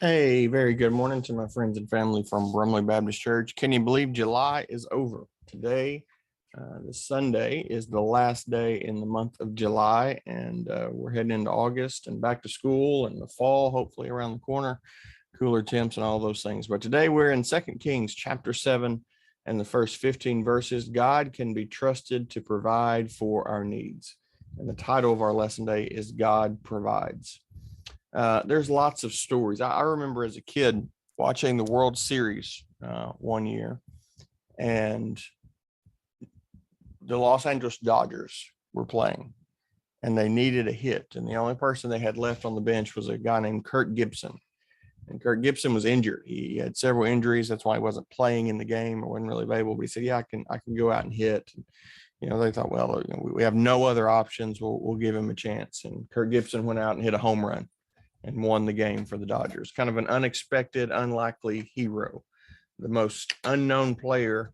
Hey, very good morning to my friends and family from Brumley Baptist Church. Can you believe July is over? Today, this Sunday, is the last day in the month of July, and we're heading into August and back to school and the fall, hopefully around the corner, cooler temps and all those things. But today we're in 2 Kings chapter 7 and the first 15 verses. God can be trusted to provide for our needs. And the title of our lesson today is God Provides. There's lots of stories. I remember as a kid watching the World Series one year, and the Los Angeles Dodgers were playing, and they needed a hit. And the only person they had left on the bench was a guy named Kirk Gibson. And Kirk Gibson was injured. He had several injuries. That's why he wasn't playing in the game or wasn't really available. But he said, "Yeah, I can go out and hit." They thought, well, we have no other options. We'll give him a chance. And Kirk Gibson went out and hit a home run and won the game for the Dodgers. Kind of an unexpected, unlikely hero, the most unknown player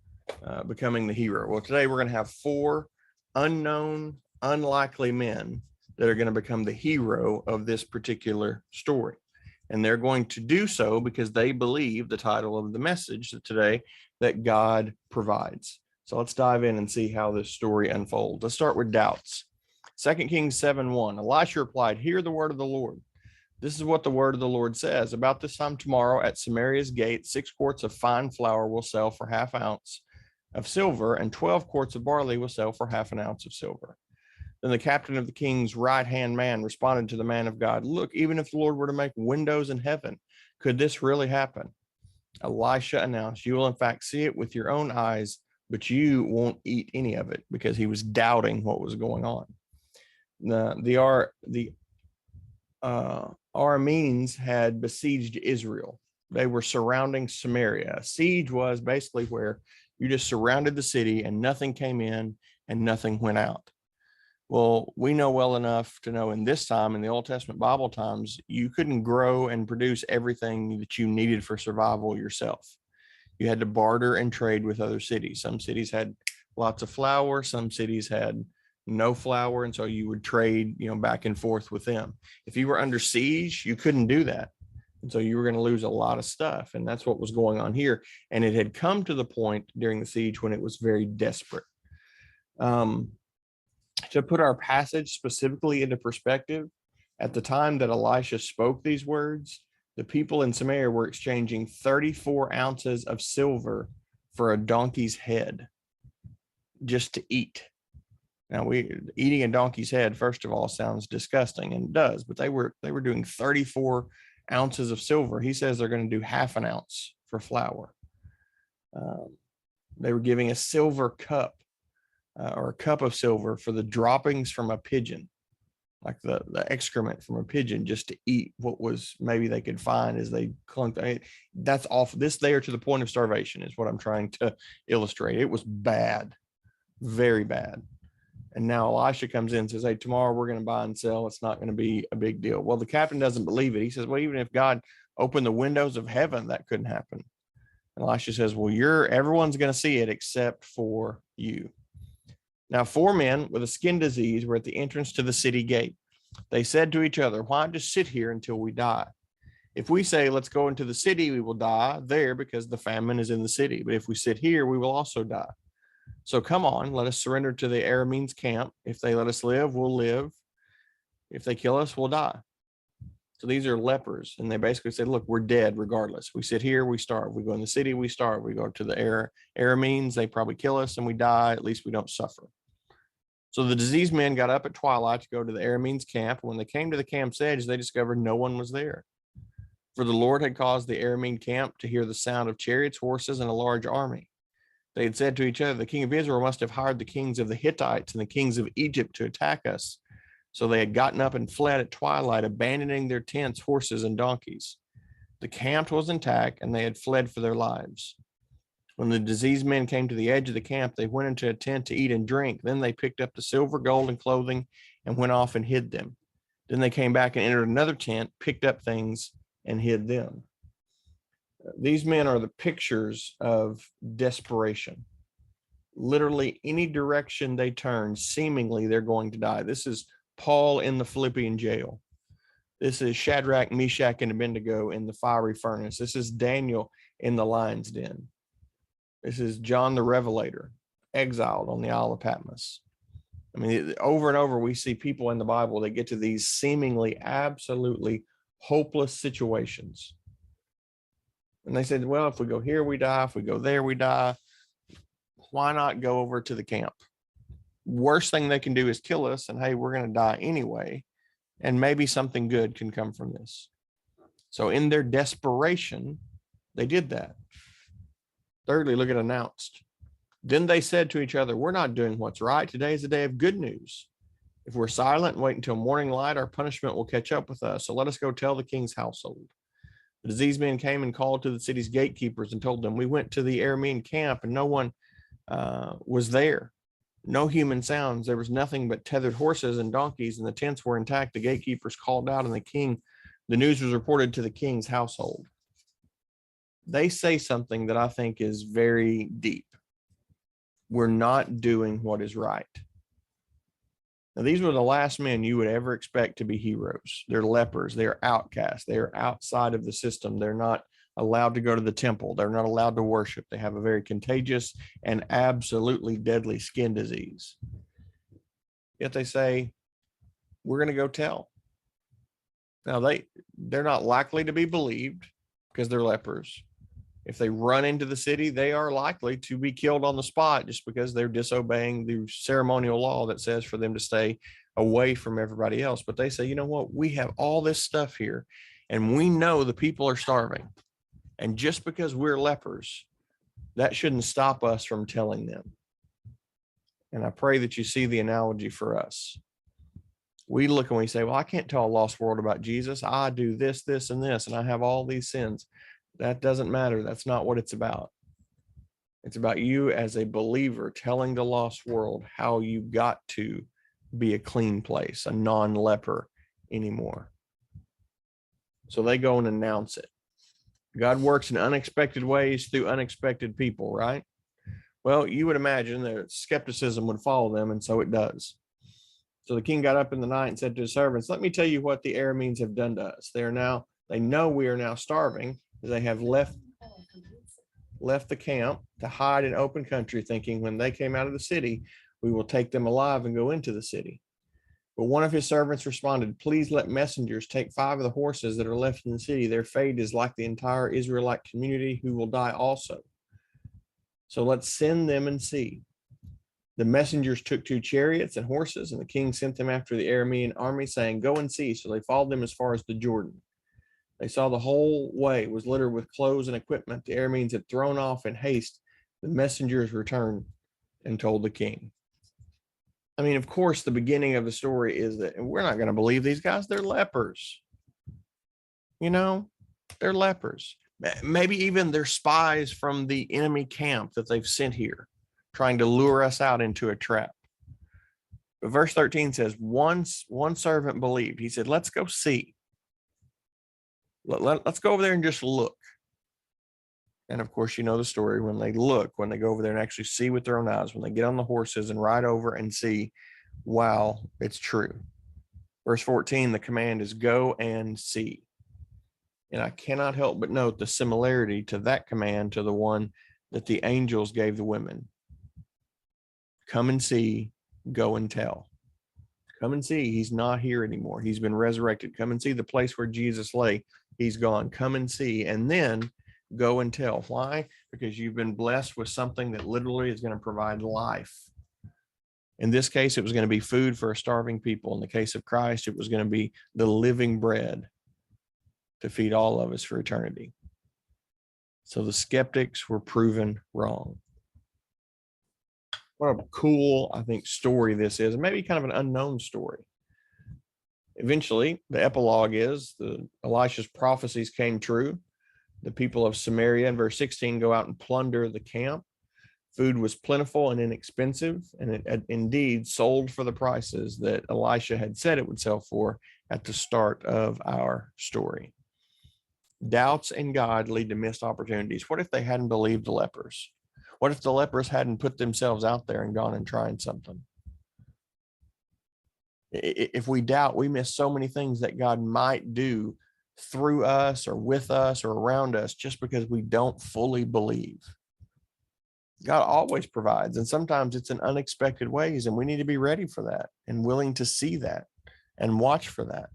becoming the hero. Well, today we're going to have four unknown, unlikely men that are going to become the hero of this particular story. And they're going to do so because they believe the title of the message today, that God provides. So let's dive in and see how this story unfolds. Let's start with doubts. 2 Kings 7:1. Elisha replied, "Hear the word of the Lord. This is what the word of the Lord says. About this time tomorrow at Samaria's gate, 6 quarts of fine flour will sell for half ounce of silver, and 12 quarts of barley will sell for half an ounce of silver." Then the captain of the king's right-hand man responded to the man of God, "Look, even if the Lord were to make windows in heaven, could this really happen?" Elisha announced, "You will in fact see it with your own eyes, but you won't eat any of it," because he was doubting what was going on. The Arameans had besieged Israel. They were surrounding Samaria. A siege was basically where you just surrounded the city and nothing came in and nothing went out. Well, we know well enough to know in this time, in the Old Testament Bible times, you couldn't grow and produce everything that you needed for survival yourself. You had to barter and trade with other cities. Some cities had lots of flour, some cities had no flour, and so you would trade, back and forth with them. If you were under siege, you couldn't do that. And so you were going to lose a lot of stuff. And that's what was going on here. And it had come to the point during the siege when it was very desperate. To put our passage specifically into perspective, at the time that Elisha spoke these words, the people in Samaria were exchanging 34 ounces of silver for a donkey's head just to eat. Now, eating a donkey's head, first of all, sounds disgusting, and it does, but they were doing 34 ounces of silver. He says they're going to do half an ounce for flour. They were giving a silver cup or a cup of silver for the droppings from a pigeon, like the excrement from a pigeon, just to eat what was maybe they could find as they clunked. That's awful. This there to the point of starvation is what I'm trying to illustrate. It was bad, very bad. And now Elisha comes in and says, "Hey, tomorrow we're going to buy and sell. It's not going to be a big deal." Well, the captain doesn't believe it. He says, "Well, even if God opened the windows of heaven, that couldn't happen." And Elisha says, "Well, everyone's going to see it except for you." Now, 4 men with a skin disease were at the entrance to the city gate. They said to each other, "Why just sit here until we die? If we say, 'Let's go into the city,' we will die there because the famine is in the city. But if we sit here, we will also die. So come on, let us surrender to the Arameans' camp. If they let us live, we'll live. If they kill us, we'll die." So these are lepers. And they basically said, "Look, we're dead regardless. We sit here, we starve. We go in the city, we starve. We go to the Arameans, they probably kill us and we die. At least we don't suffer." So the diseased men got up at twilight to go to the Arameans' camp. When they came to the camp's edge, they discovered no one was there. For the Lord had caused the Aramean camp to hear the sound of chariots, horses, and a large army. They had said to each other, "The king of Israel must have hired the kings of the Hittites and the kings of Egypt to attack us." So they had gotten up and fled at twilight, abandoning their tents, horses, and donkeys. The camp was intact, and they had fled for their lives. When the diseased men came to the edge of the camp, they went into a tent to eat and drink. Then they picked up the silver, gold, and clothing and went off and hid them. Then they came back and entered another tent, picked up things, and hid them. These men are the pictures of desperation. Literally, any direction they turn, seemingly they're going to die. This is Paul in the Philippian jail. This is Shadrach, Meshach, and Abednego in the fiery furnace. This is Daniel in the lion's den. This is John the Revelator, exiled on the Isle of Patmos. I mean, over and over, we see people in the Bible that get to these seemingly absolutely hopeless situations. And they said, well, if we go here, we die. If we go there, we die. Why not go over to the camp? Worst thing they can do is kill us. And hey, we're going to die anyway. And maybe something good can come from this. So in their desperation, they did that. Thirdly, look at announced. Then they said to each other, we're not doing what's right. Today is a day of good news. If we're silent and wait until morning light, our punishment will catch up with us. So let us go tell the king's household. The diseased men came and called to the city's gatekeepers and told them, we went to the Aramean camp and no one was there. No human sounds. There was nothing but tethered horses and donkeys, and the tents were intact. The gatekeepers called out, and the news was reported to the king's household. They say something that I think is very deep. We're not doing what is right. Now, these were the last men you would ever expect to be heroes. They're lepers. They're outcasts. They are outside of the system. They're not allowed to go to the temple. They're not allowed to worship. They have a very contagious and absolutely deadly skin disease. Yet they say, we're going to go tell. Now, they're not likely to be believed because they're lepers. If they run into the city, they are likely to be killed on the spot just because they're disobeying the ceremonial law that says for them to stay away from everybody else. But they say, you know what? We have all this stuff here and we know the people are starving. And just because we're lepers, that shouldn't stop us from telling them. And I pray that you see the analogy for us. We look and we say, well, I can't tell a lost world about Jesus. I do this, this, and this, and I have all these sins. That doesn't matter. That's not what it's about. It's about you as a believer telling the lost world how you got to be a clean place, a non-leper anymore. So they go and announce it. God works in unexpected ways through unexpected people, right? Well, you would imagine that skepticism would follow them, and so it does. So the king got up in the night and said to his servants, let me tell you what the Arameans have done to us. They know we are now starving. They have left the camp to hide in open country, thinking when they came out of the city, we will take them alive and go into the city. But one of his servants responded, please let messengers take 5 of the horses that are left in the city. Their fate is like the entire Israelite community who will die also. So let's send them and see. The messengers took 2 chariots and horses, and the king sent them after the Aramean army, saying, go and see. So they followed them as far as the Jordan. They saw the whole way was littered with clothes and equipment the Arameans had thrown off in haste. The messengers returned and told the king. I mean, of course, the beginning of the story is that we're not going to believe these guys. They're lepers. You know, they're lepers. Maybe even they're spies from the enemy camp that they've sent here, trying to lure us out into a trap. But verse 13 says, one servant believed. He said, let's go see. Let's go over there and just look. And of course, you know the story. When they go over there and actually see with their own eyes, when they get on the horses and ride over and see, wow, it's true. Verse 14, the command is go and see. And I cannot help but note the similarity to that command to the one that the angels gave the women. Come and see, go and tell. Come and see, he's not here anymore. He's been resurrected. Come and see the place where Jesus lay. He's gone. Come and see. And then go and tell. Why? Because you've been blessed with something that literally is going to provide life. In this case, it was going to be food for a starving people. In the case of Christ, it was going to be the living bread to feed all of us for eternity. So the skeptics were proven wrong. What a cool, I think, story this is, and maybe kind of an unknown story. Eventually, the epilogue is Elisha's prophecies came true. The people of Samaria in verse 16 go out and plunder the camp. Food was plentiful and inexpensive, and it had indeed sold for the prices that Elisha had said it would sell for at the start of our story. Doubts in God lead to missed opportunities. What if they hadn't believed the lepers? What if the lepers hadn't put themselves out there and gone and tried something? If we doubt, we miss so many things that God might do through us or with us or around us just because we don't fully believe. God always provides, and sometimes it's in unexpected ways, and we need to be ready for that and willing to see that and watch for that.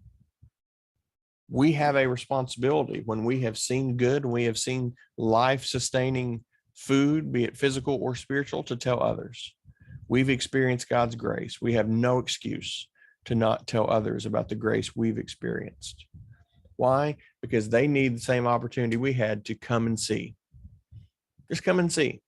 We have a responsibility when we have seen good, and we have seen life-sustaining food, be it physical or spiritual, to tell others. We've experienced God's grace. We have no excuse to not tell others about the grace we've experienced. Why? Because they need the same opportunity we had to come and see. Just come and see.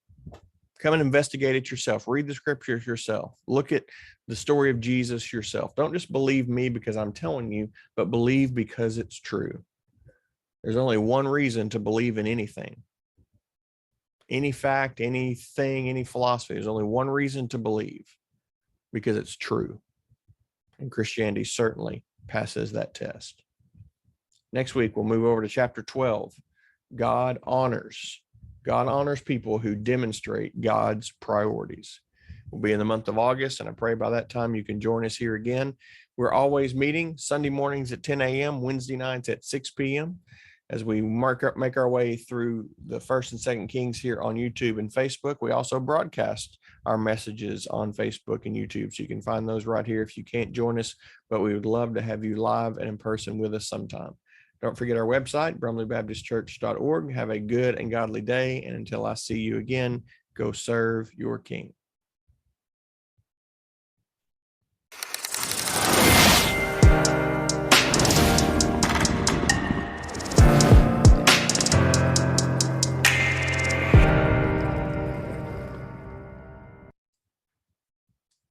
Come and investigate it yourself. Read the scriptures yourself. Look at the story of Jesus yourself. Don't just believe me because I'm telling you, but believe because it's true. There's only one reason to believe in anything. Any fact, anything, any philosophy. There's only one reason to believe, because it's true. And Christianity certainly passes that test. Next week, we'll move over to chapter 12. God honors people who demonstrate God's priorities. We'll be in the month of August, and I pray by that time you can join us here again. We're always meeting Sunday mornings at 10 a.m., Wednesday nights at 6 p.m. as we make our way through the 1st and 2nd Kings here on YouTube and Facebook. We also broadcast our messages on Facebook and YouTube, so you can find those right here if you can't join us, but we would love to have you live and in person with us sometime. Don't forget our website, brumleybaptistchurch.org. Have a good and godly day. And until I see you again, go serve your King.